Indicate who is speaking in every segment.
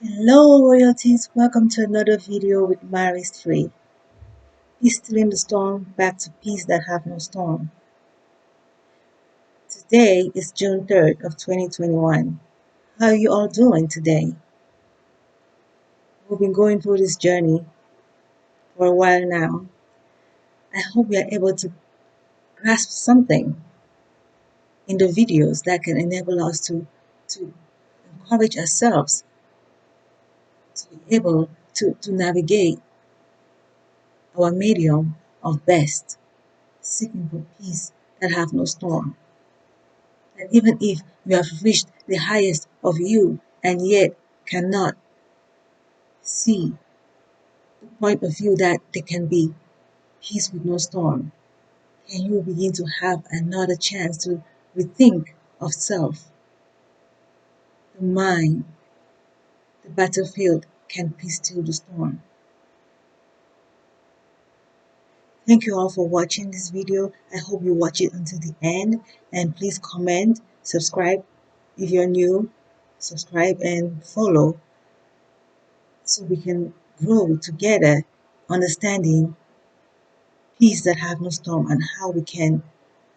Speaker 1: Hello royalties, welcome to another video with Mary's Free. Peace still in the storm, back to peace that have no storm. Today is June 3rd of 2021. How are you all doing today? We've been going through this journey for a while now. I hope we are able to grasp something in the videos that can enable us to encourage ourselves to be able to navigate our medium of best, seeking for peace that have no storm. That even if you have reached the highest of you and yet cannot see the point of view that there can be peace with no storm, can you begin to have another chance to rethink of self, the mind, the battlefield can peace still the storm. Thank you all for watching this video. I hope you watch it until the end, and please comment, subscribe if you're new, subscribe and follow so we can grow together, understanding peace that have no storm and how we can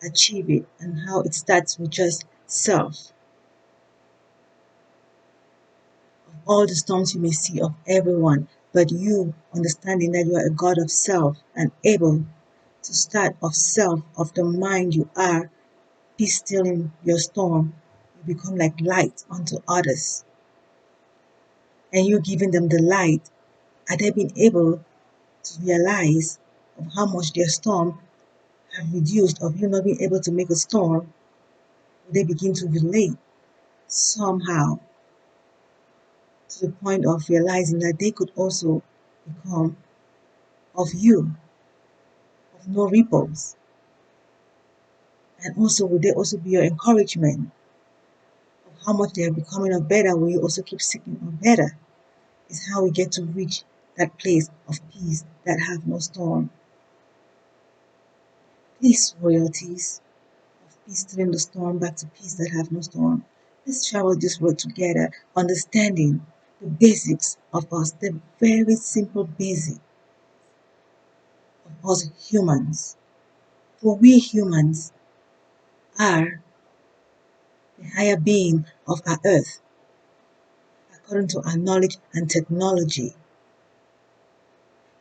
Speaker 1: achieve it and how it starts with just self. Of all the storms you may see of everyone, but you understanding that you are a God of self and able to start of self, of the mind you are, peace still in your storm, you become like light unto others. And you giving them the light, are they being able to realize of how much their storm have reduced, of you not being able to make a storm, they begin to relate somehow to the point of realizing that they could also become of you, of no ripples. And also, will they also be your encouragement of how much they are becoming of better, will you also keep seeking of better? Is how we get to reach that place of peace that have no storm. Peace, royalties, of peace still in the storm, back to peace that have no storm. Let's travel this road together, understanding the basics of us, the very simple basic of us humans. For we humans are the higher being of our earth, according to our knowledge and technology.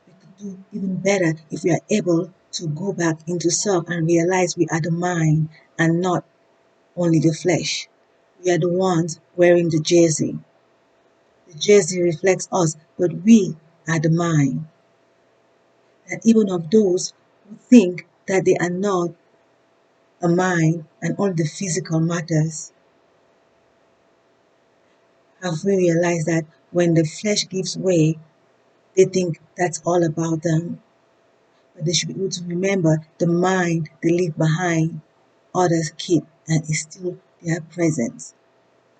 Speaker 1: We could do even better if we are able to go back into self and realize we are the mind and not only the flesh. We are the ones wearing the jersey. The jersey reflects us, but we are the mind. That even of those who think that they are not a mind and all the physical matters, have we realized that when the flesh gives way, they think that's all about them. But they should be able to remember the mind they leave behind, others keep, and is still their presence.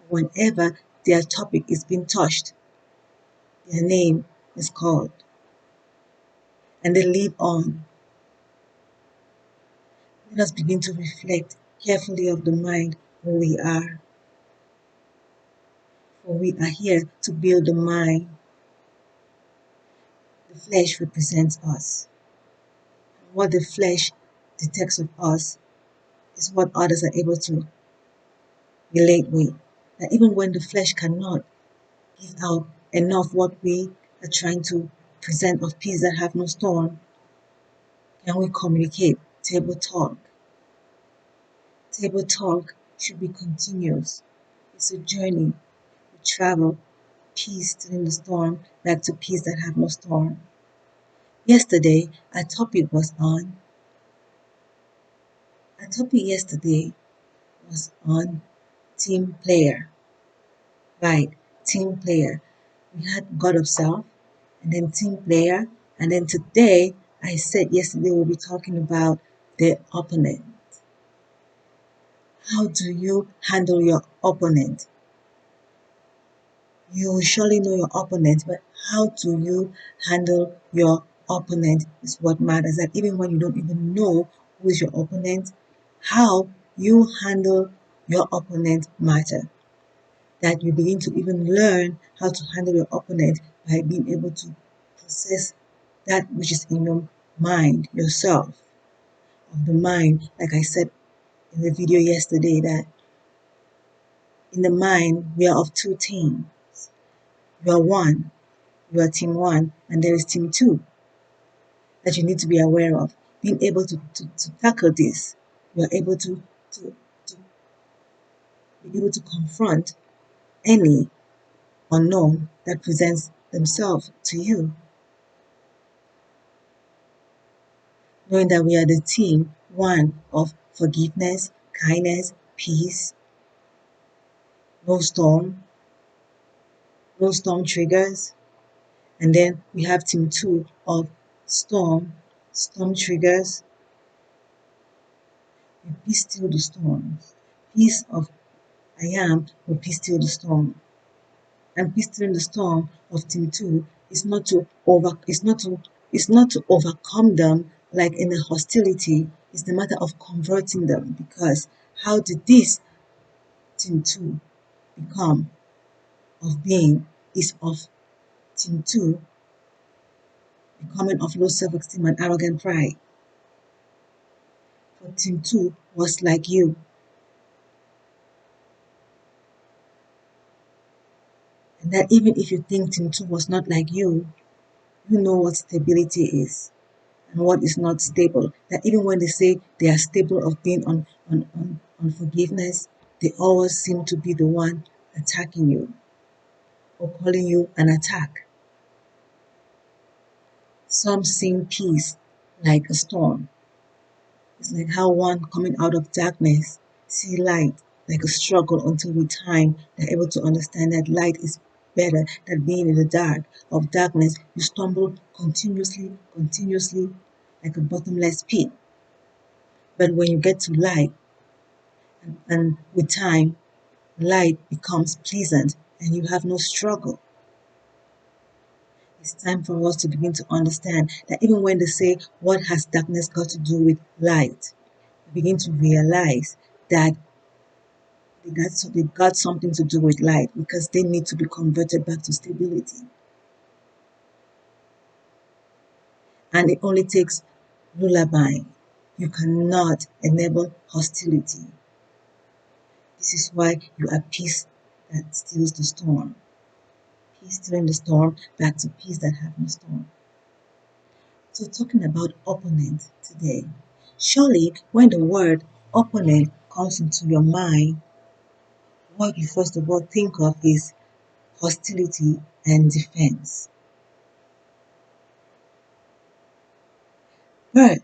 Speaker 1: Whenever their topic is being touched, their name is called, and they live on. Let us begin to reflect carefully of the mind who we are. For we are here to build the mind. The flesh represents us. What the flesh detects of us is what others are able to relate with. That even when the flesh cannot give out enough what we are trying to present of peace that have no storm, can we communicate? Table talk. Table talk should be continuous. It's a journey. We travel peace in the storm, back to peace that have no storm. Yesterday, our topic yesterday was on team player. Right, team player. We had God of self, and then team player, and then today, I said yesterday we'll be talking about the opponent. How do you handle your opponent? You will surely know your opponent, but how do you handle your opponent is what matters. That even when you don't even know who is your opponent, how you handle your opponent matter. that you begin to even learn how to handle your opponent by being able to process that which is in your mind, yourself, of the mind. Like I said in the video yesterday, that in the mind, we are of two teams. You are one, you are team one, and there is team two that you need to be aware of. Being able to tackle this, you are able to be able to confront any unknown that presents themselves to you. Knowing that we are the team one of forgiveness, kindness, peace, no storm, no storm triggers. And then we have team two of storm, storm triggers. We peace still the storms. Peace of I am will peace still the storm. And peace still the storm of team two is not to overcome them like in a hostility. It's the matter of converting them, because how did this team two become of being is of team two becoming of low self-esteem and arrogant pride. For team two was like you. And that even if you think team two was not like you know what stability is and what is not stable. That even when they say they are stable of being on forgiveness, they always seem to be the one attacking you or calling you an attack. Some seeing peace like a storm. It's like how one coming out of darkness see light like a struggle until with time they're able to understand that light is better than being in the dark of darkness. You stumble continuously like a bottomless pit. But when you get to light, and with time, light becomes pleasant and you have no struggle. It's time for us to begin to understand that even when they say, what has darkness got to do with light? We begin to realize that they got something to do with light, because they need to be converted back to stability. And it only takes lullaby. You cannot enable hostility. This is why you are peace that steals the storm. Peace during the storm, back to peace that have no storm. So talking about opponent today. Surely when the word opponent comes into your mind, what you first of all think of is hostility and defense. But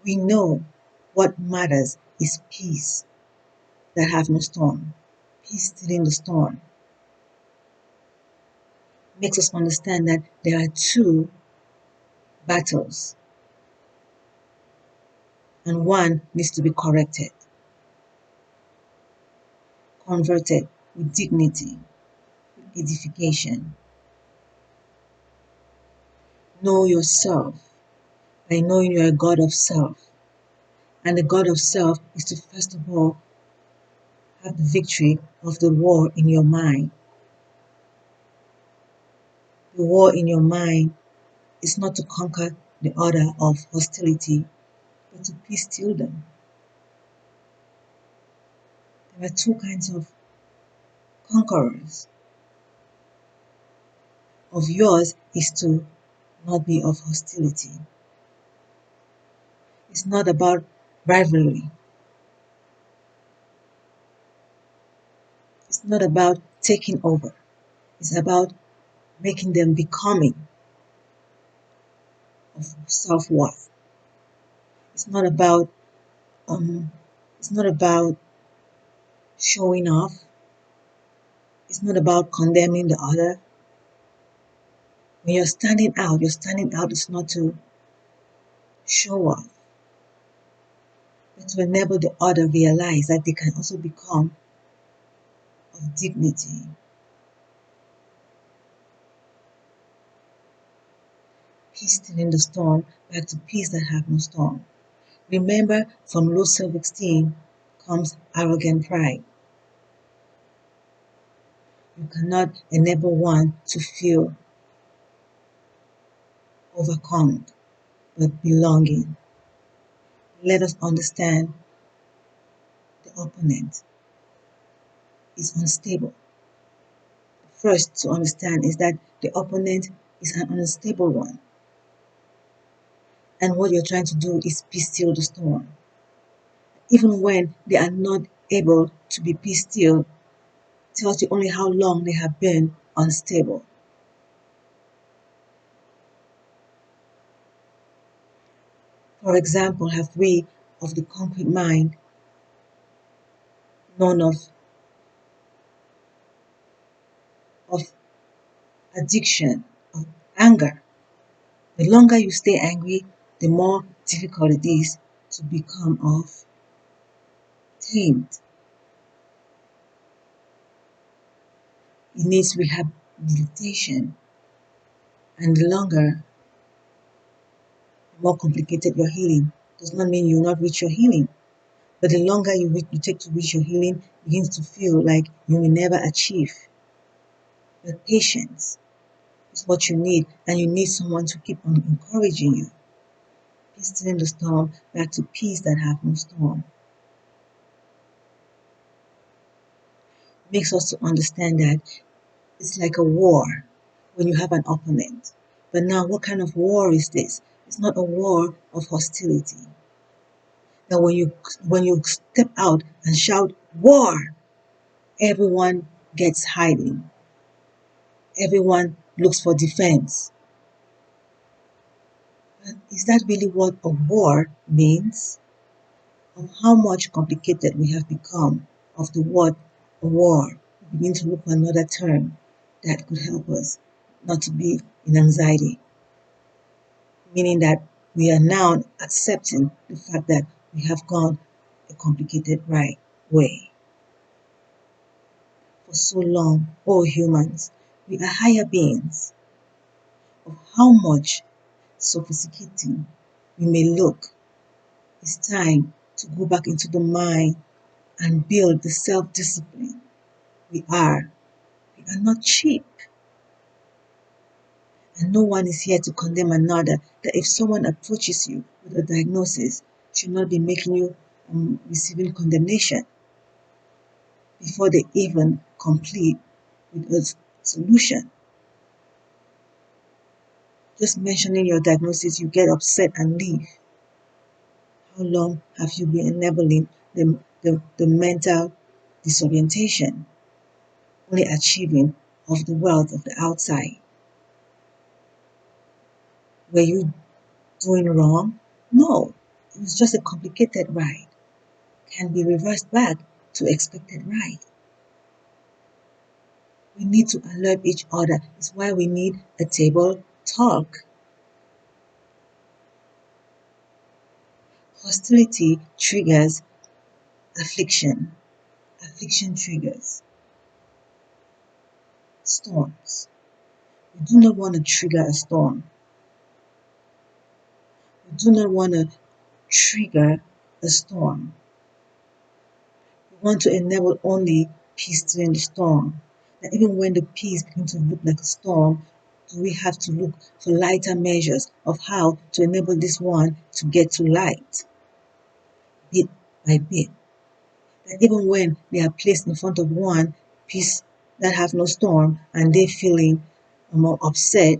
Speaker 1: we know what matters is peace that have no storm. Peace during the storm makes us understand that there are two battles, and one needs to be corrected, converted with dignity, with edification. Know yourself by knowing you're a God of self. And the God of self is to first of all have the victory of the war in your mind. The war in your mind is not to conquer the order of hostility, but to peace still them. There are two kinds of conquerors. Of yours is to not be of hostility. It's not about rivalry. It's not about taking over. It's about making them becoming of self-worth. It's not about it's not about showing off. It's not about condemning the other. When you're standing out is not to show off, but to enable the other realize that they can also become of dignity. Peace still in the storm, back to peace that have no storm. Remember, from low self-esteem comes arrogant pride. You cannot enable one to feel overcome, but belonging. Let us understand the opponent is unstable. First to understand is that the opponent is an unstable one. And what you're trying to do is peace still the storm. Even when they are not able to be peace still, tells you only how long they have been unstable. For example, have we of the concrete mind known of addiction, of anger? The longer you stay angry, the more difficult it is to become of tamed. It needs rehabilitation, and the longer, the more complicated your healing. Does not mean you will not reach your healing, but the longer you take to reach your healing, begins to feel like you will never achieve. But patience is what you need, and you need someone to keep on encouraging you. Peace still in the storm, back to peace that have no storm. Makes us to understand that it's like a war when you have an opponent. But now, what kind of war is this? It's not a war of hostility. That when you step out and shout war, everyone gets hiding. Everyone looks for defense. But is that really what a war means? Of how much complicated we have become of the word a war. We begin to look for another term that could help us not to be in anxiety. Meaning that we are now accepting the fact that we have gone a complicated right way. For so long, all humans, we are higher beings. Of how much sophisticated we may look, it's time to go back into the mind and build the self-discipline. We are not cheap. And no one is here to condemn another. That if someone approaches you with a diagnosis, should not be making you receiving condemnation before they even complete with a solution. Just mentioning your diagnosis, you get upset and leave. How long have you been enabling the mental disorientation, only achieving of the wealth of the outside? Were you doing wrong? No, it was just a complicated ride. Can be reversed back to expected ride. We need to alert each other. It's why we need a table talk. Hostility triggers affliction. Affliction triggers storms. We do not want to trigger a storm. We do not want to trigger a storm. We want to enable only peace during the storm. That even when the peace begins to look like a storm, do we have to look for lighter measures of how to enable this one to get to light, bit by bit? That even when they are placed in front of one peace that have no storm and they feeling more upset,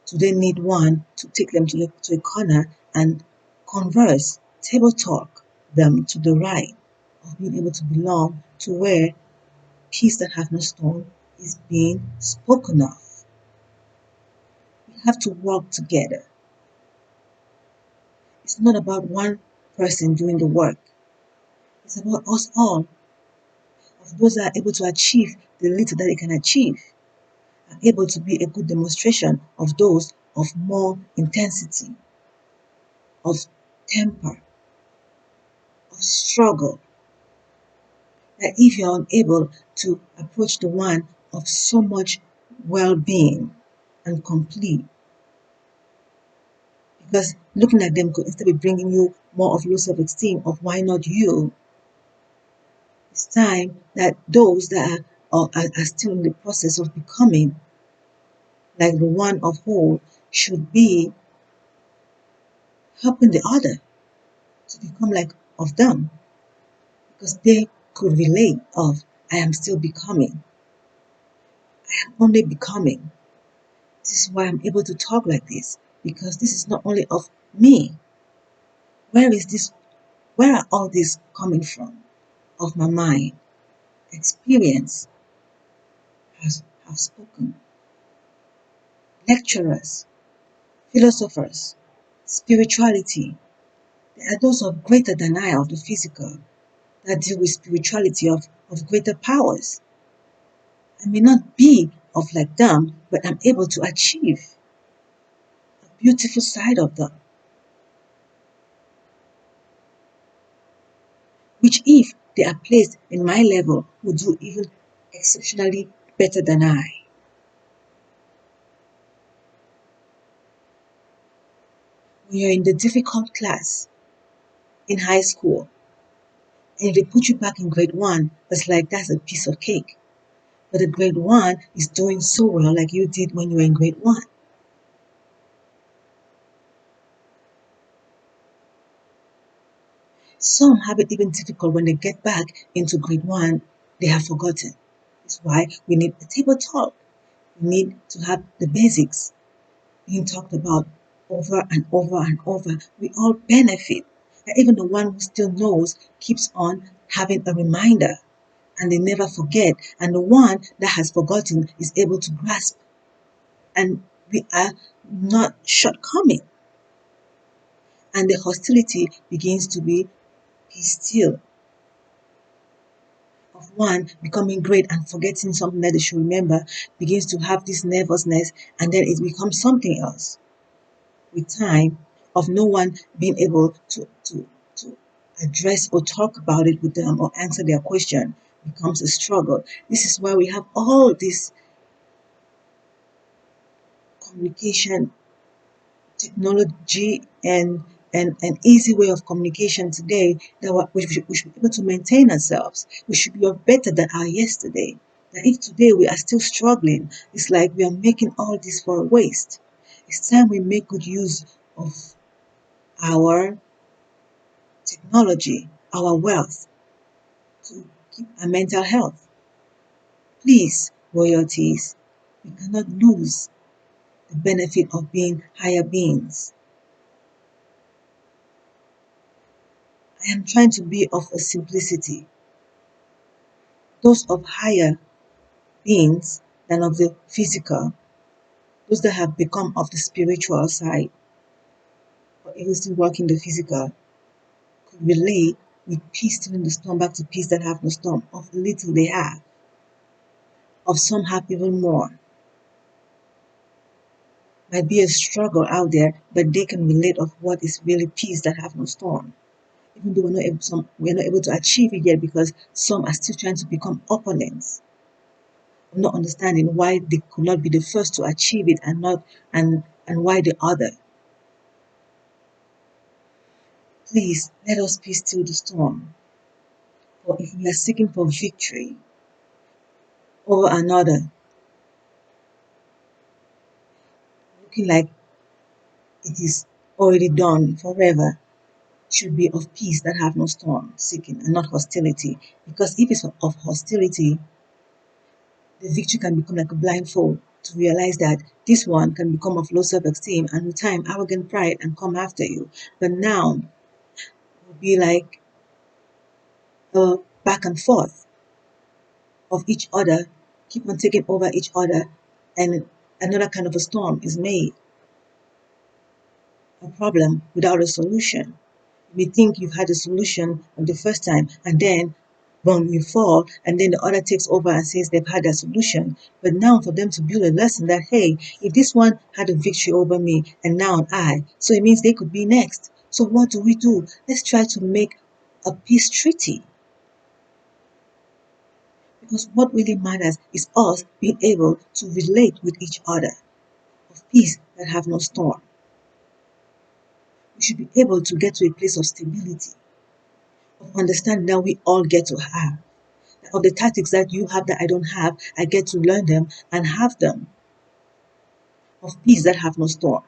Speaker 1: do they need one to take them to a corner and converse, table talk them to the right of being able to belong to where peace that have no storm is being spoken of? We have to work together. It's not about one person doing the work. It's about us all. Of those that are able to achieve the little that they can achieve, are able to be a good demonstration of those of more intensity, of temper, of struggle. That if you're unable to approach the one of so much well-being and complete, because looking at them could instead be bringing you more of low self-esteem of why not you. It's time that those that are or are still in the process of becoming like the one of whole should be helping the other to become like of them, because they could relate of I am still becoming. I am only becoming. This is why I'm able to talk like this, because this is not only of me. Where is this? Where are all these coming from? Of my mind. Experience have spoken. Lecturers, philosophers, spirituality. There are those of greater than I of the physical that deal with spirituality of greater powers. I may not be of like them, but I'm able to achieve a beautiful side of them, which if they are placed in my level would do even exceptionally better than I. When you're in the difficult class in high school and they put you back in grade one, it's like that's a piece of cake. But the grade one is doing so well like you did when you were in grade one. Some have it even difficult when they get back into grade one, they have forgotten. That's why we need a table talk. We need to have the basics being talked about over and over and over. We all benefit. And even the one who still knows keeps on having a reminder and they never forget. And the one that has forgotten is able to grasp. And we are not shortcoming. And the hostility begins to be still of one becoming great and forgetting something that they should remember, begins to have this nervousness, and then it becomes something else with time, of no one being able to address or talk about it with them or answer their question, becomes a struggle. This is why we have all this communication technology and an easy way of communication today that we should be able to maintain ourselves. We should be better than our yesterday. That if today we are still struggling, it's like we are making all this for a waste. It's time we make good use of our technology, our wealth, to keep our mental health. Please, royalties, we cannot lose the benefit of being higher beings. I am trying to be of a simplicity. Those of higher beings than of the physical, those that have become of the spiritual side, but even still work in the physical, could relate with peace still in the storm back to peace that have no storm. Of little they have, of some have even more. Might be a struggle out there, but they can relate of what is really peace that have no storm. Even though we're not able to achieve it yet because some are still trying to become opponents, not understanding why they could not be the first to achieve it and not and why the other. Please let us be still the storm. For if we are seeking for victory over another, looking like it is already done forever, should be of peace that have no storm seeking and not hostility. Because if it's of hostility, the victory can become like a blindfold to realize that this one can become of low self-esteem and with time arrogant pride and come after you. But now will be like a back and forth of each other, keep on taking over each other, and another kind of a storm is made. A problem without a solution. You may think you've had a solution on the first time, and then boom, you fall, and then the other takes over and says they've had a solution. But now for them to build a lesson that, hey, if this one had a victory over me and now I, so it means they could be next. So what do? Let's try to make a peace treaty. Because what really matters is us being able to relate with each other of peace that have no storm. We should be able to get to a place of stability, of understanding that we all get to have. of the tactics that you have that I don't have. I get to learn them and have them, of peace that have no storm.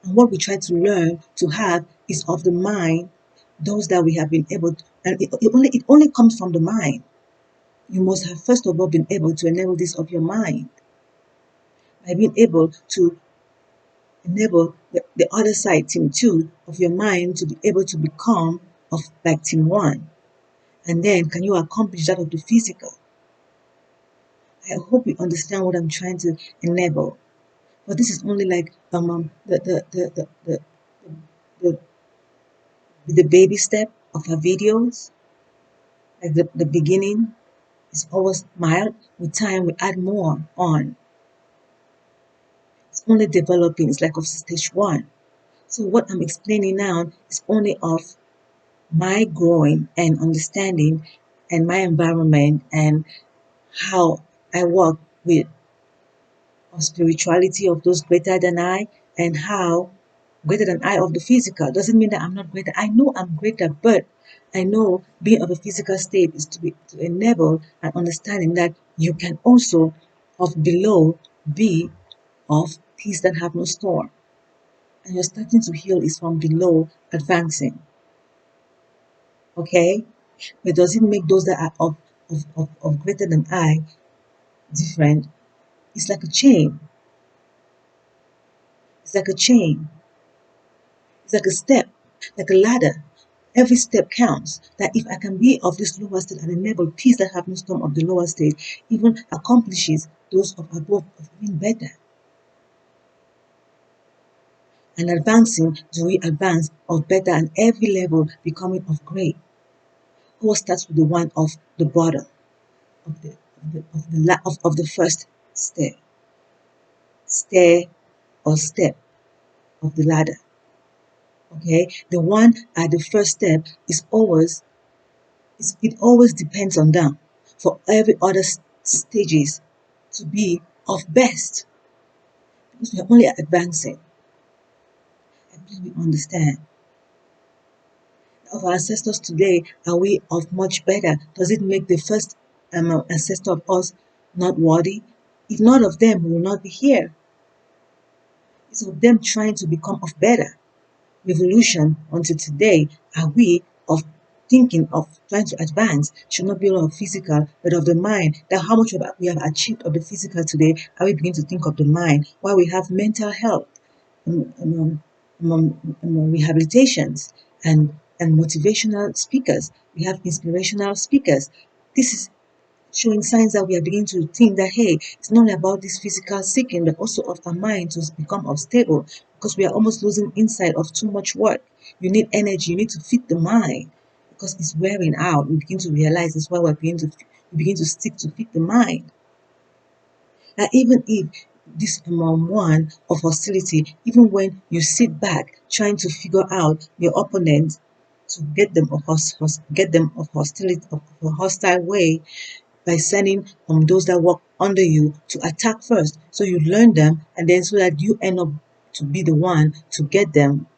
Speaker 1: And what we try to learn to have is of the mind, those that we have been able to, and it only comes from the mind. You must have first of all been able to enable this of your mind by being able to enable the other side, team 2 of your mind, to be able to become of like team 1. And then can you accomplish that of the physical? I hope you understand what I'm trying to enable. But this is only like the, the baby step of our videos. Like the beginning is always mild. With time we add more on. It's only developing. It's like of stage 1. So what I'm explaining now is only of my growing and understanding and my environment and how I work with spirituality of those greater than I, and how greater than I of the physical. Doesn't mean that I'm not greater. I know I'm greater, but I know being of a physical state is to enable an understanding that you can also of below be of peace that have no storm. And you're starting to heal is from below advancing. Okay? But does it make those that are of greater than I different? It's like a chain. It's like a chain. It's like a step, like a ladder. Every step counts. That if I can be of this lower state and enable peace that have no storm of the lower state, even accomplishes those of above of being better. And advancing, do we advance of better and every level becoming of great? Who starts with the one of the bottom of the first stair or step of the ladder. Okay, the one at the first step is always it always depends on them for every other stages to be of best, because we are only advancing. And please we understand. Of our ancestors today, are we of much better? Does it make the first ancestor of us not worthy? If none of them, we will not be here. It's of them trying to become of better. Revolution until today, are we of thinking of trying to advance should not be of physical but of the mind. That how much we have achieved of the physical today, are we beginning to think of the mind? While we have mental health, rehabilitations and motivational speakers, we have inspirational speakers. This is showing signs that we are beginning to think that, hey, it's not about this physical seeking, but also of our mind to become unstable, because we are almost losing insight of too much work. You need energy, you need to feed the mind, because it's wearing out. We begin to realize that's why we begin to stick to feed the mind. Now, even if this one of hostility, even when you sit back trying to figure out your opponent to get them of hostility, of a hostile way, by sending those that work under you to attack first. So you learn them, and then so that you end up to be the one to get them.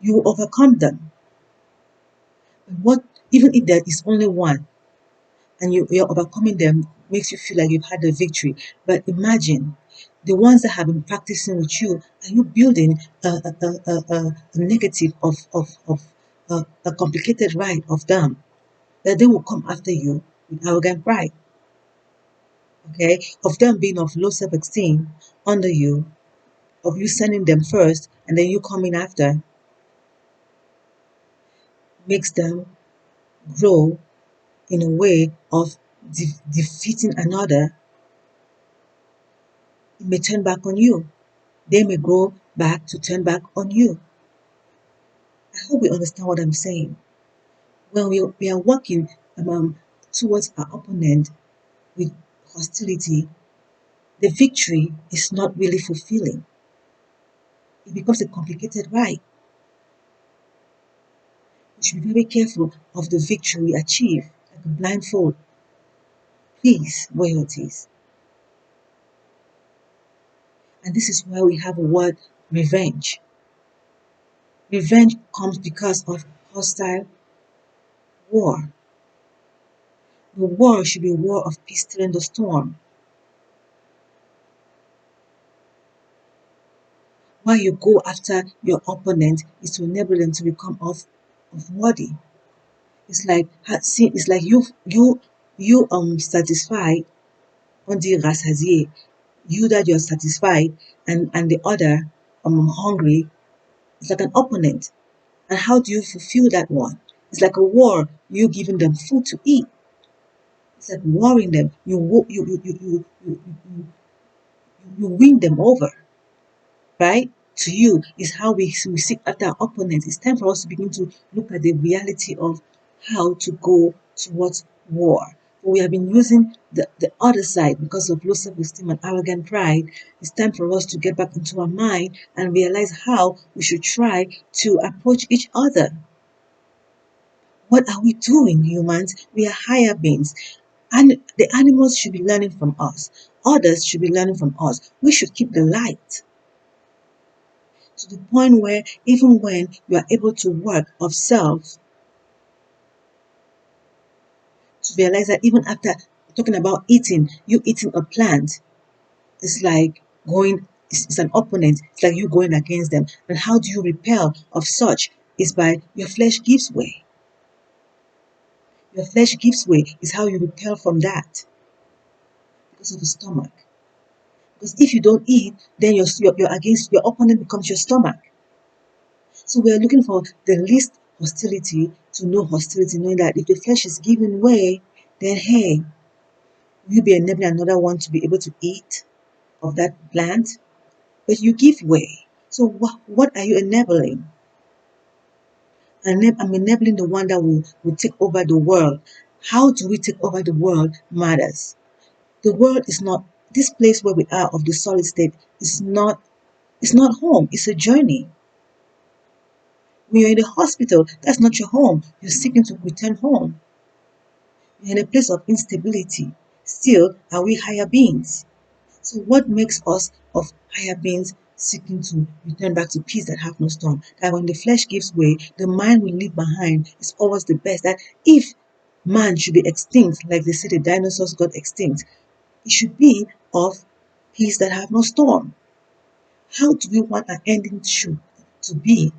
Speaker 1: You will overcome them. What, even if there is only one, and you're overcoming them, makes you feel like you've had a victory. But imagine the ones that have been practicing with you, are you building a negative of a complicated right of them, that they will come after you with arrogant pride. Okay, of them being of low self-esteem under you, of you sending them first and then you coming after, makes them grow in a way of defeating another. It may turn back on you. They may grow back to turn back on you. I hope we understand what I'm saying. When we are working towards our opponent with hostility, the victory is not really fulfilling. It becomes a complicated ride. We should be very careful of the victory we achieve, like a blindfold. Please, royalties. And this is why we have a word revenge. Revenge comes because of hostile war. The war should be a war of peace still in the storm. Why you go after your opponent is to enable them to become of worthy. It's like you satisfied on the rassasié. You that you're satisfied and the other hungry. It's like an opponent. And how do you fulfill that one? It's like a war. You giving them food to eat. It's like warring them. You win them over, right? To you is how we seek after our opponents. It's time for us to begin to look at the reality of how to go towards war. But we have been using the other side because of low self-esteem and arrogant pride. It's time for us to get back into our mind and realize how we should try to approach each other. What are we doing, humans? We are higher beings. And the animals should be learning from us. Others should be learning from us. We should keep the light to the point where even when you are able to work of self, to realize that even after talking about eating, you eating a plant, it's like it's an opponent. It's like you going against them. And how do you repel of such? Is by your flesh gives way. Your flesh gives way is how you repel from that because of the stomach. Because if you don't eat, then you're against your opponent becomes your stomach. So we are looking for the least hostility to no hostility, knowing that if the flesh is giving way, then hey, will you be enabling another one to be able to eat of that plant? But you give way. So what are you enabling? I'm enabling the one that will take over the world. How do we take over the world matters. The world is not, this place where we are of the solid state is not, it's not home, it's a journey. When you're in the hospital, that's not your home. You're seeking to return home. You're in a place of instability. Still, are we higher beings? So what makes us of higher beings seeking to return back to peace that have no storm? That when the flesh gives way, the mind will leave behind is always the best. That if man should be extinct, like they say the dinosaurs got extinct, it should be of peace that have no storm. How do we want our ending to be?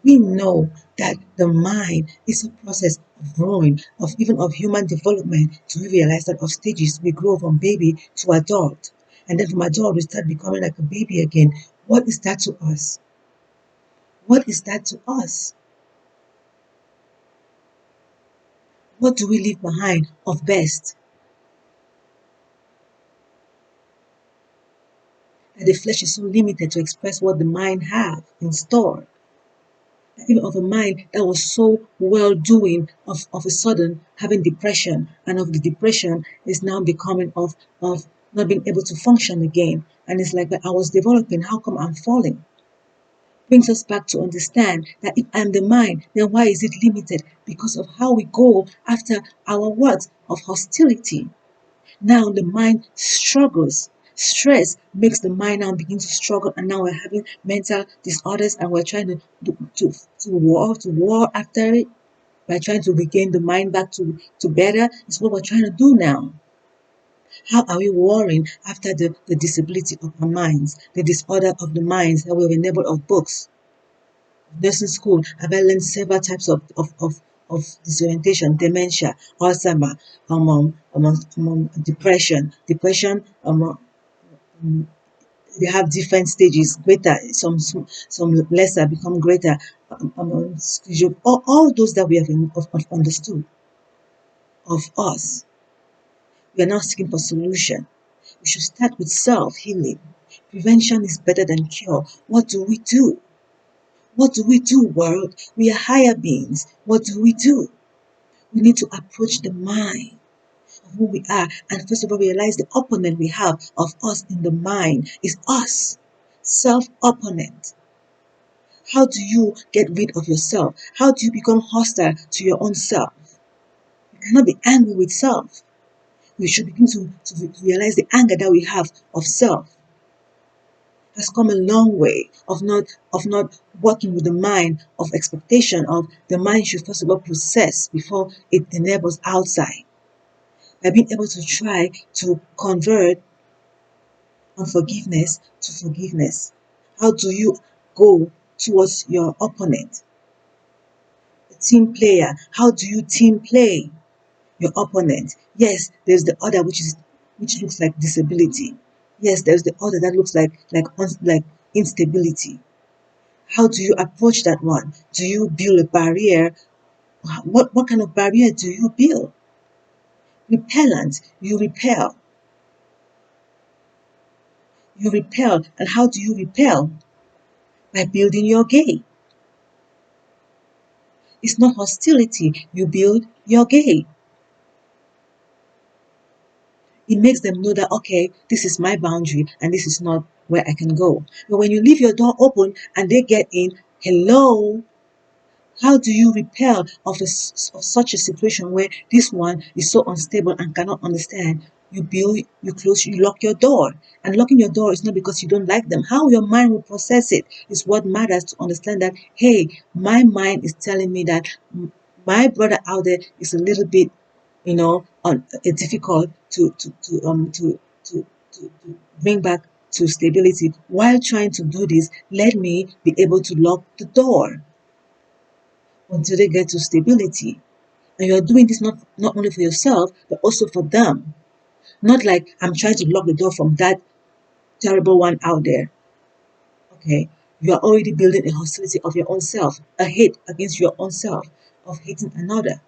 Speaker 1: We know that the mind is a process of growing, of even of human development, to realize that of stages we grow from baby to adult. And then from adult we start becoming like a baby again. What is that to us? What is that to us? What do we leave behind of best? That the flesh is so limited to express what the mind have in store. Even of a mind that was so well doing, of a sudden having depression, and of the depression is now becoming of not being able to function again. And it's like that I was developing, how come I'm falling? Brings us back to understand that if I'm the mind, then why is it limited? Because of how we go after our works of hostility. Now the mind struggles. Stress makes the mind now begin to struggle, and now we're having mental disorders, and we're trying to war after it by trying to regain the mind back to better. It's what we're trying to do now. How are we warring after the disability of our minds, the disorder of the minds that we've enabled of books? Nursing school, I've learned several types of disorientation, dementia, Alzheimer, depression, they have different stages, greater, some lesser become greater, all those that we have understood of us. We are now seeking for solution. We should start with self-healing. Prevention is better than cure. What do we do? What do we do, world? We are higher beings. What do we do? We need to approach the mind of who we are, and first of all realize the opponent we have of us in the mind is us. Self-opponent. How do you get rid of yourself? How do you become hostile to your own self? You cannot be angry with self. We should begin to realize the anger that we have of self. has come a long way of not working with the mind of expectation of the mind should first of all process before it enables outside. By being able to try to convert unforgiveness to forgiveness. How do you go towards your opponent? A team player. How do you team play your opponent? Yes, there's the other which looks like disability. Yes, there's the other that looks like instability. How do you approach that one? Do you build a barrier? What kind of barrier do you build? Repellent. You repel. You repel. And how do you repel? By building your gate. It's not hostility. You build your gate. It makes them know that, okay, this is my boundary and this is not where I can go. But when you leave your door open and they get in, hello, how do you repel of such a situation where this one is so unstable and cannot understand? You build, you close, you lock your door. And locking your door is not because you don't like them. How your mind will process it is what matters, to understand that, hey, my mind is telling me that my brother out there is a little bit, difficult to bring back to stability. While trying to do this, let me be able to lock the door until they get to stability. And you're doing this not only for yourself, but also for them. Not like I'm trying to lock the door from that terrible one out there. Okay? You are already building a hostility of your own self, a hate against your own self, of hating another.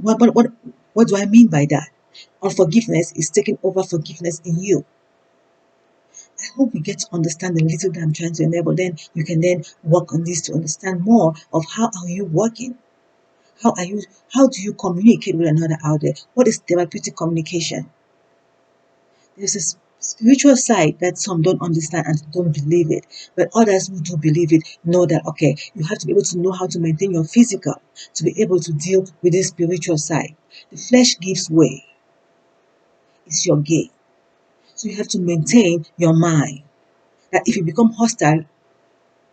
Speaker 1: What do I mean by that? Unforgiveness is taking over forgiveness in you. I hope you get to understand the little that I'm trying to enable. Then you can then work on this to understand more of how are you working. How do you communicate with another out there? What is therapeutic communication? There's a spiritual side that some don't understand and don't believe it. But others who do believe it know that, okay, you have to be able to know how to maintain your physical to be able to deal with this spiritual side. The flesh gives way. It's your gate. So you have to maintain your mind. That if you become hostile,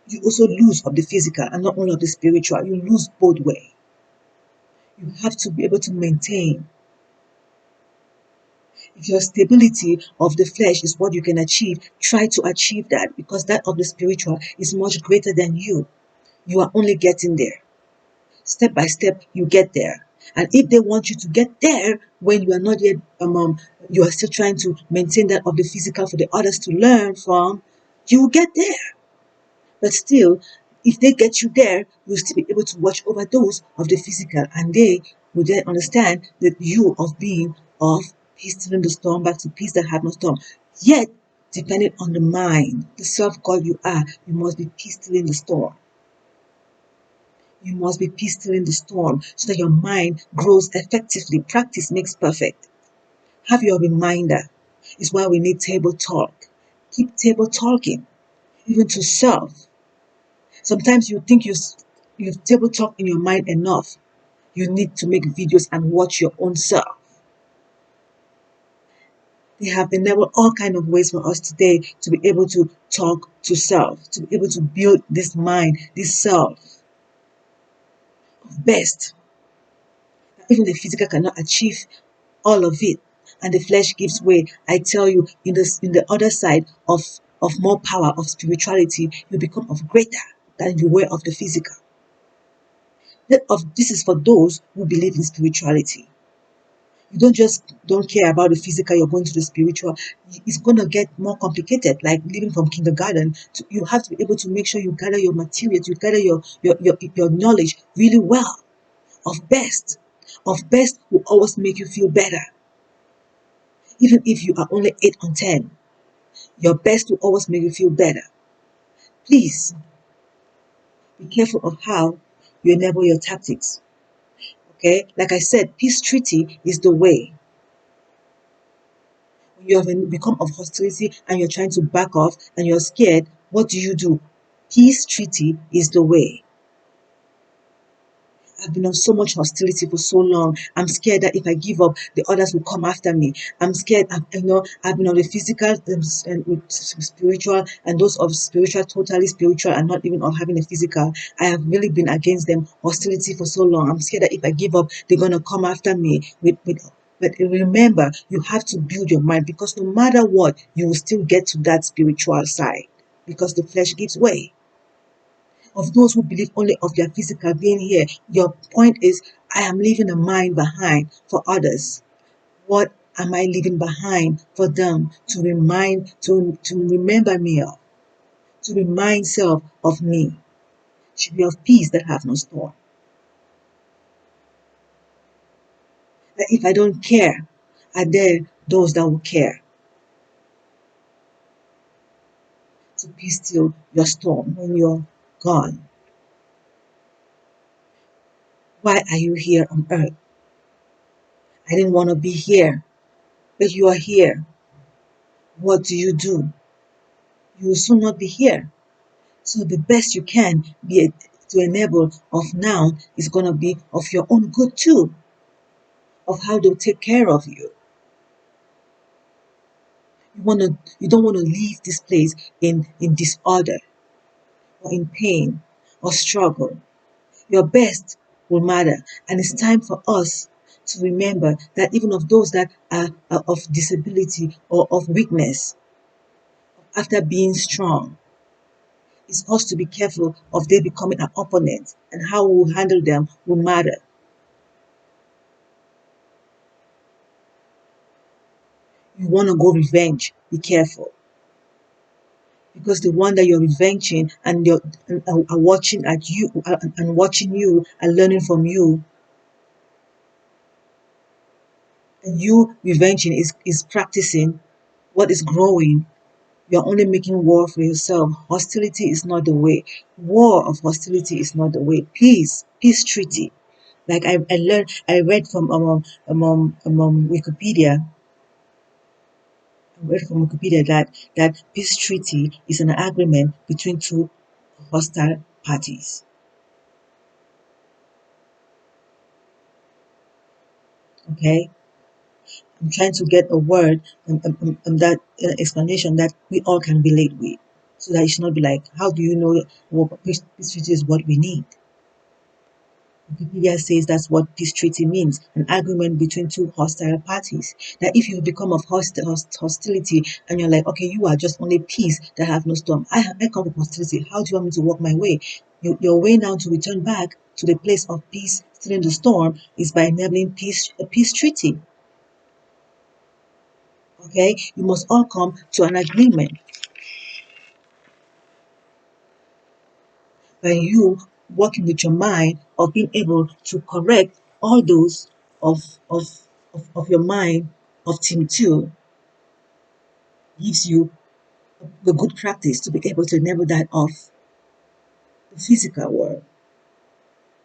Speaker 1: you also lose of the physical and not only of the spiritual. You lose both ways. You have to be able to maintain. If your stability of the flesh is what you can achieve, try to achieve that, because that of the spiritual is much greater than you. You are only getting there. Step by step, you get there. And if they want you to get there when you are not yet, you are still trying to maintain that of the physical for the others to learn from, you will get there. But still, if they get you there, you'll still be able to watch over those of the physical, and they will then understand that you of being of peace still in the storm, back to peace that had no storm. Yet, depending on the mind, the self-God you are, you must be peace still in the storm. You must be peace still in the storm so that your mind grows effectively. Practice makes perfect. Have your reminder. It's why we need table talk. Keep table talking, even to self. Sometimes you think you've table talk in your mind enough. You need to make videos and watch your own self. They have enabled all kinds of ways for us today to be able to talk to self, to be able to build this mind, this self of best. Even the physical cannot achieve all of it, and the flesh gives way. I tell you, in the other side of more power of spirituality, you become of greater than you were of the physical. This is for those who believe in spirituality. You don't care about the physical, you're going to the spiritual. It's going to get more complicated, like living from kindergarten. You have to be able to make sure you gather your materials, you gather your knowledge really well. Of best will always make you feel better. Even if you are only 8 on 10, your best will always make you feel better. Please be careful of how you enable your tactics. Okay, like I said, peace treaty is the way. When you have become of hostility and you're trying to back off and you're scared, what do? Peace treaty is the way. I've been on so much hostility for so long. I'm scared that if I give up, the others will come after me. I'm scared. I've been on the physical and with spiritual, and those of spiritual, totally spiritual, and not even of having a physical. I have really been against them hostility for so long. I'm scared that if I give up, they're gonna come after me But remember, you have to build your mind, because no matter what, you will still get to that spiritual side, because the flesh gives way. Of those who believe only of their physical being here, your point is, I am leaving a mind behind for others. What am I leaving behind for them to remember me of, to remind self of me? Should be of peace that have no storm. That if I don't care, are there those that will care to be still your storm when you're gone? Why are you here on earth? I didn't want to be here, but you are here. What do? You will soon not be here. So the best you can be to enable of now is going to be of your own good too, of how they'll take care of you. You don't want to leave this place in disorder or in pain or struggle. Your best will matter, and it's time for us to remember that even of those that are of disability or of weakness, after being strong, it's us to be careful of they becoming an opponent, and how we will handle them will matter. You want to go revenge, be careful, because the one that you're revenging and you're are watching at you and watching you and learning from you, and you revenging is practicing what is growing. You're only making war for yourself. Hostility is not the way. War of hostility is not the way. Peace treaty. Like I read from Wikipedia. I read from Wikipedia that peace treaty is an agreement between two hostile parties. Okay, I'm trying to get a word that explanation that we all can relate with, so that it should not be like, how do you know what peace treaty is what we need? Wikipedia says that's what peace treaty means, an agreement between two hostile parties. That if you become of hostility and you're like, okay, you are just only peace that have no storm. I come with hostility. How do you want me to walk my way? Your way now to return back to the place of peace, still in the storm, is by enabling a peace treaty. Okay, you must all come to an agreement. By you working with your mind of being able to correct all those of your mind of team 2 gives you the good practice to be able to enable that of the physical world.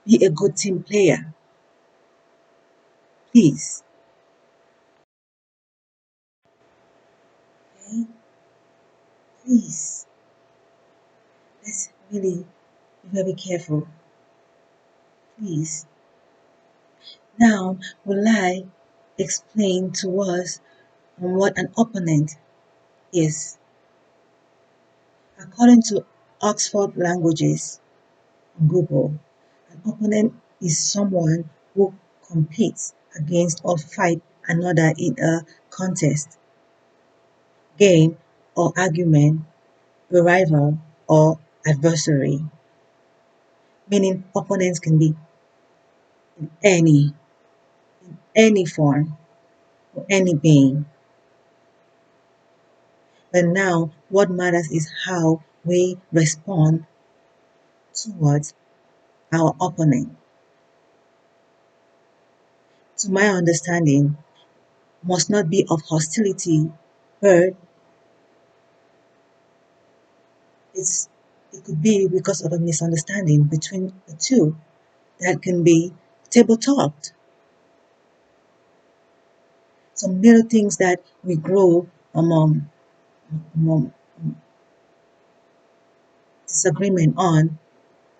Speaker 1: Be a good team player, please. Okay? Please. Let's really be very careful. Please. Now, will I explain to us what an opponent is? According to Oxford Languages on Google, an opponent is someone who competes against or fight another in a contest, game, or argument, a rival or adversary. Meaning opponents can be in any form or any being. But now what matters is how we respond towards our opponent. To my understanding, must not be of hostility, but it could be because of a misunderstanding between the two that can be table talked. Some little things that we grow among disagreement on,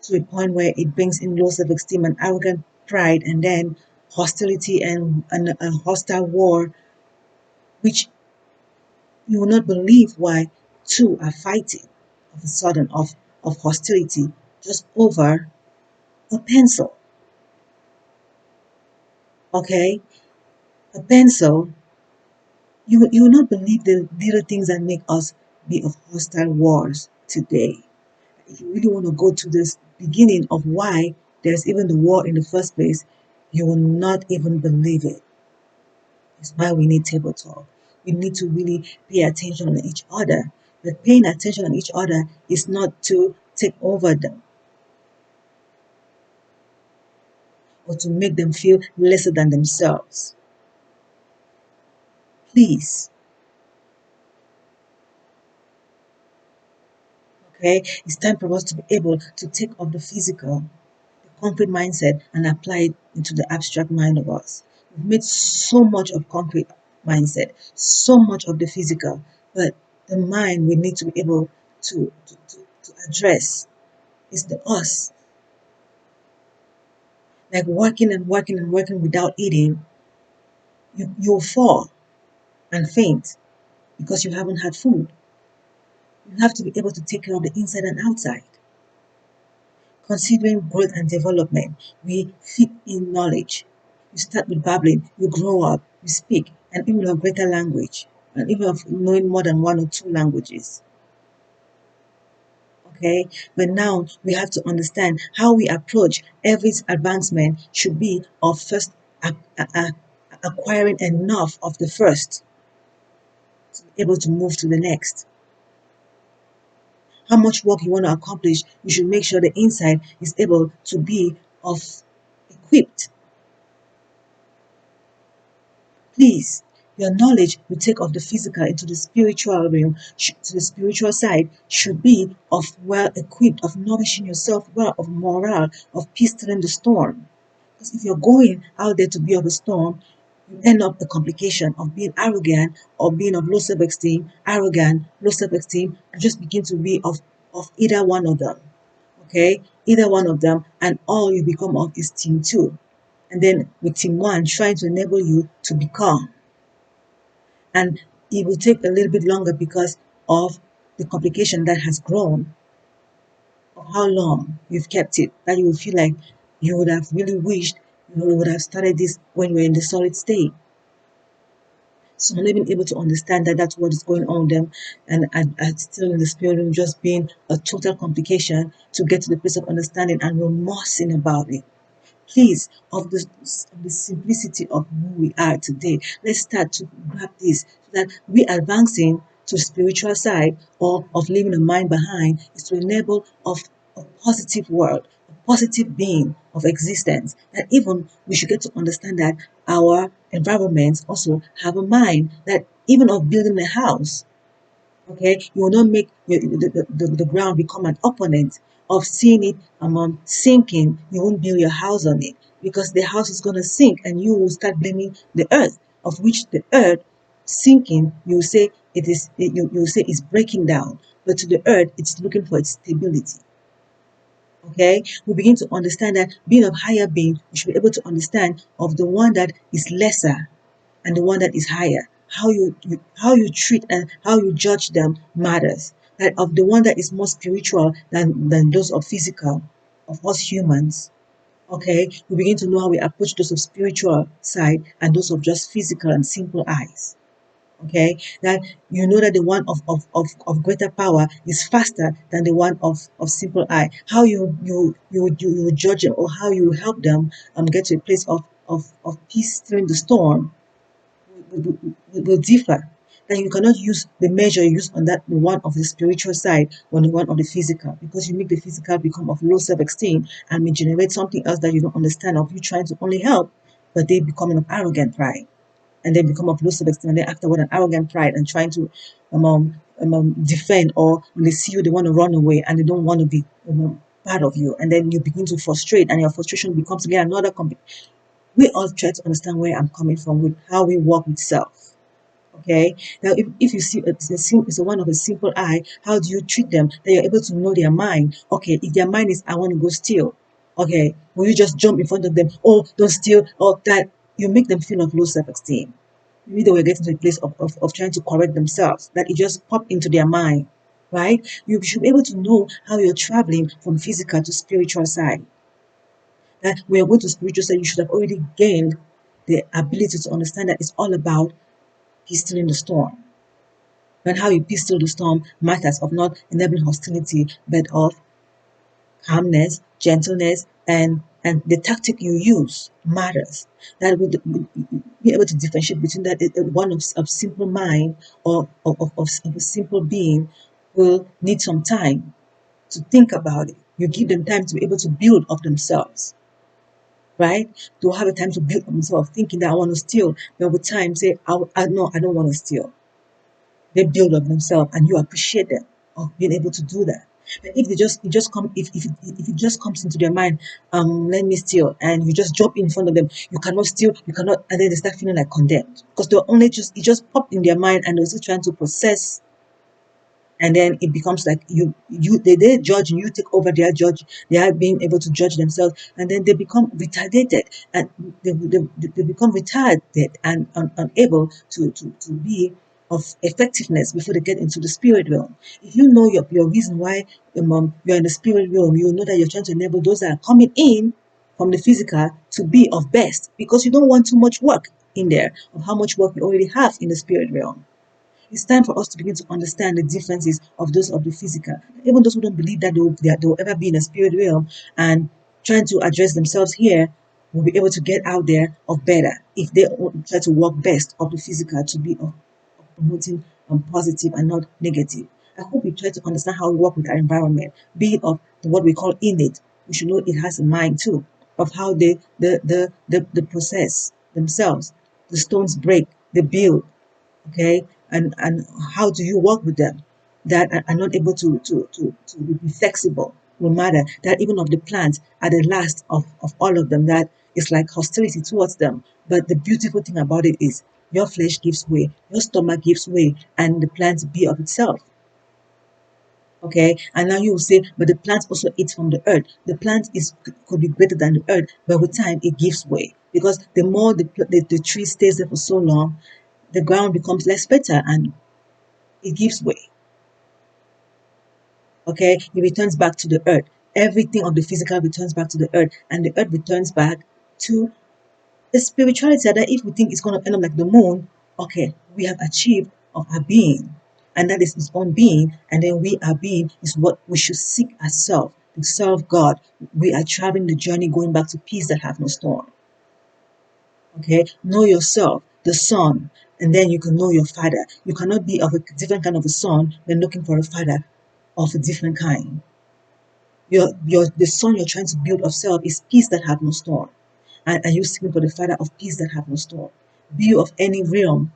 Speaker 1: to a point where it brings in low self-esteem and arrogant pride, and then hostility and a hostile war, which you will not believe why two are fighting of a sudden of hostility just over a pencil. Okay? A pencil, you will not believe the little things that make us be of hostile wars today. If you really want to go to this beginning of why there's even the war in the first place, you will not even believe it. It's why we need table talk. We need to really pay attention on each other. But paying attention on each other is not to take over them or to make them feel lesser than themselves. Please, okay? It's time for us to be able to take off the physical, the concrete mindset, and apply it into the abstract mind of us. We've made so much of concrete mindset, so much of the physical, but the mind we need to be able to address is the us. Like working and working and working without eating, you'll fall and faint because you haven't had food. You have to be able to take care of the inside and outside. Considering growth and development, we feed in knowledge. You start with babbling, you grow up, you speak, and even a greater language, and even of knowing more than one or two languages. Okay, but now we have to understand how we approach every advancement should be of first acquiring enough of the first to be able to move to the next. How much work you want to accomplish, you should make sure the inside is able to be of equipped. Please, your knowledge we take of the physical into the spiritual realm, to the spiritual side, should be of well equipped, of nourishing yourself well, of morale, of peace in the storm. Because if you're going out there to be of a storm, you end up the complication of being arrogant or being of low self-esteem, arrogant, low self-esteem, and just begin to be of either one of them. Okay? Either one of them, and all you become of is team two. And then with team one trying to enable you to become. And it will take a little bit longer because of the complication that has grown, of how long you've kept it, that you will feel like you would have really wished you would have started this when you were in the solid state. So I'm not even able to understand that that's what is going on with them, and I'm still in the spirit room just being a total complication to get to the place of understanding and remorsing about it. Please, of the simplicity of who we are today, let's start to grab this so that we advancing to spiritual side or of leaving the mind behind is to enable of a positive world, a positive being of existence. That even we should get to understand that our environments also have a mind, that even of building a house, okay, you will not make the ground become an opponent of seeing it sinking. You won't build your house on it because the house is going to sink and you will start blaming the earth, of which the earth sinking, you will say you will say it's breaking down, but to the earth it's looking for its stability. Okay, we begin to understand that being of higher being, we should be able to understand of the one that is lesser and the one that is higher. How you treat and how you judge them matters. That of the one that is more spiritual than those of physical, of us humans. Okay, we begin to know how we approach those of spiritual side and those of just physical and simple eyes. Okay, that you know that the one of greater power is faster than the one of simple eye. How you judge them, or how you help them get to a place of peace during the storm will differ. Then you cannot use the measure you use on that the one of the spiritual side on the one of the physical, because you make the physical become of low self-esteem and may generate something else that you don't understand, of you trying to only help, but they becoming of arrogant pride, and they become of low self-esteem, and then afterward an arrogant pride and trying to defend, or when they see you they want to run away and they don't want to be part of you, and then you begin to frustrate and your frustration becomes again another we all try to understand where I'm coming from with how we work with self. Okay, now if you see it's a one of a simple eye, how do you treat them that you're able to know their mind? Okay, if their mind is I want to go steal, Okay, will you just jump in front of them? Oh, don't steal, or that you make them feel of low self-esteem. Maybe they were getting to a place of trying to correct themselves, that it just popped into their mind, right? You should be able to know how you're traveling from physical to spiritual side. That when you're going to spiritual side, you should have already gained the ability to understand that it's all about peaceful the storm. And how you peace the storm matters of not enabling hostility, but of calmness, gentleness, and the tactic you use matters. That would be able to differentiate between that one of simple mind or of a simple being will need some time to think about it. You give them time to be able to build of themselves, right? To have a time to build of themselves, thinking that I want to steal, but with time say, no, I don't want to steal. They build up themselves and you appreciate them of being able to do that. But if they just it just come if it just comes into their mind, let me steal, and you just jump in front of them, you cannot steal, you cannot, and then they start feeling like condemned because they're only just it just popped in their mind and they're still trying to process, and then it becomes like they judge and you take over their judge. They are being able to judge themselves, and then they become retarded, and they become retarded and unable to be of effectiveness before they get into the spirit realm. If you know your reason why you're in the spirit realm, you know that you're trying to enable those that are coming in from the physical to be of best, because you don't want too much work in there of how much work you already have in the spirit realm. It's time for us to begin to understand the differences of those of the physical. Even those who don't believe that they will ever be in a spirit realm and trying to address themselves here will be able to get out there of better if they try to work best of the physical to be of promoting positive and not negative. I hope we try to understand how we work with our environment, be it of what we call innate. We should know it has a mind too, of how the process themselves. The stones break, they build, okay, and how do you work with them that are not able to be flexible, no matter that even of the plants are the last of all of them, that is like hostility towards them. But the beautiful thing about it is your flesh gives way, your stomach gives way, and the plant be of itself. Okay, and now you will say, but the plant also eats from the earth. The plant could be greater than the earth, but with time it gives way, because the more the tree stays there for so long, the ground becomes less better and it gives way. Okay, it returns back to the earth. Everything of the physical returns back to the earth, and the earth returns back to the spirituality. That if we think it's going to end up like the moon, okay, we have achieved of our being, and that is its own being, and then we are being is what we should seek ourselves to serve God. We are traveling the journey going back to peace that have no storm. Okay, know yourself, the son, and then you can know your father. You cannot be of a different kind of a son than looking for a father of a different kind. The son you're trying to build of self is peace that have no storm. And you seeking for the father of peace that have no storm. Be you of any realm,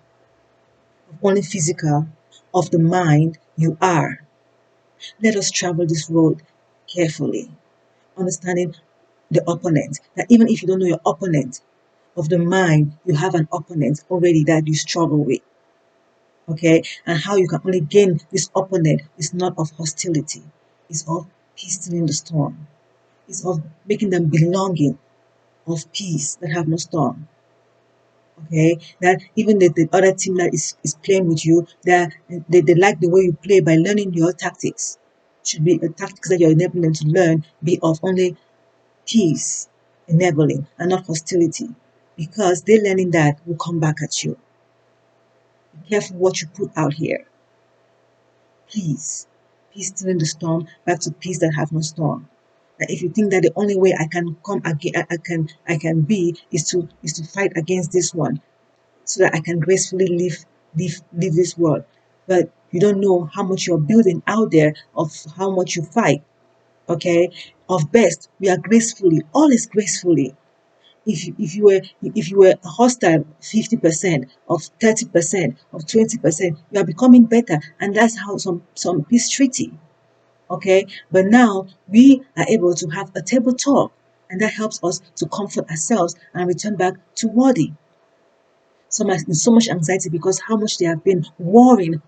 Speaker 1: of only physical, of the mind, you are. Let us travel this road carefully, understanding the opponent. That even if you don't know your opponent, of the mind, you have an opponent already that you struggle with. Okay, and how you can only gain this opponent is not of hostility, it's of peace in the storm, it's of making them belonging of peace that have no storm. Okay, that even the other team that is playing with you, that they like the way you play by learning your tactics. Should be the tactics that you're enabling them to learn be of only peace enabling and not hostility, because they learning that will come back at you. Be careful what you put out here. Please, peace still in the storm, back to peace that have no storm. That if you think that the only way I can come again, I can be is to fight against this one, so that I can gracefully leave this world. But you don't know how much you're building out there, of how much you fight. Okay, of best we are gracefully, all is gracefully. If you were hostile 50% of 30% of 20%, you are becoming better, and that's how some peace treaty. Okay, but now we are able to have a table talk, and that helps us to comfort ourselves and return back to worthy. Some are in so much anxiety because how much they have been warring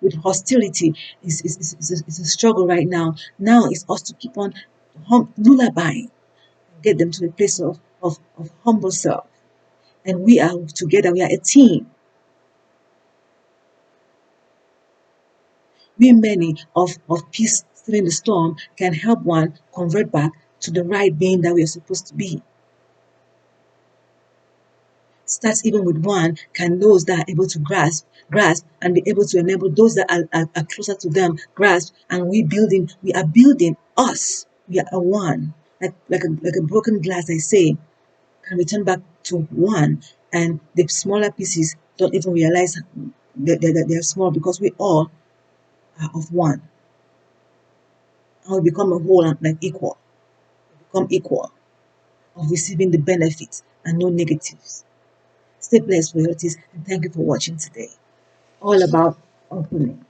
Speaker 1: with hostility is a struggle right now. Now it's us to keep on lullabying get them to a place of humble self. And we are together, we are a team. We many of peace still in the storm can help one convert back to the right being that we are supposed to be. Starts even with one, can those that are able to grasp and be able to enable those that are closer to them grasp, and we are building us. We are a one, like a broken glass, I say, can return back to one, and the smaller pieces don't even realize that they're small, because we all are of one, and we become a whole and like equal. We become equal of receiving the benefits and no negatives. Stay blessed, royalties, and thank you for watching today. All about opponent,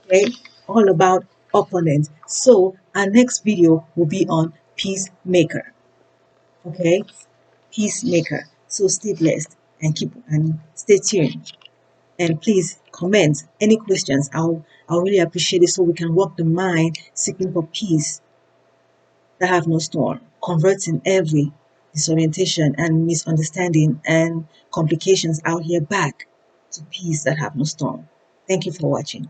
Speaker 1: okay? All about opponent. So our next video will be on peacemaker, okay? Peacemaker. So stay blessed and stay tuned. And please comment any questions. I'll really appreciate it, so we can walk the mind seeking for peace that have no storm, converting every disorientation and misunderstanding and complications out here back to peace that have no storm. Thank you for watching.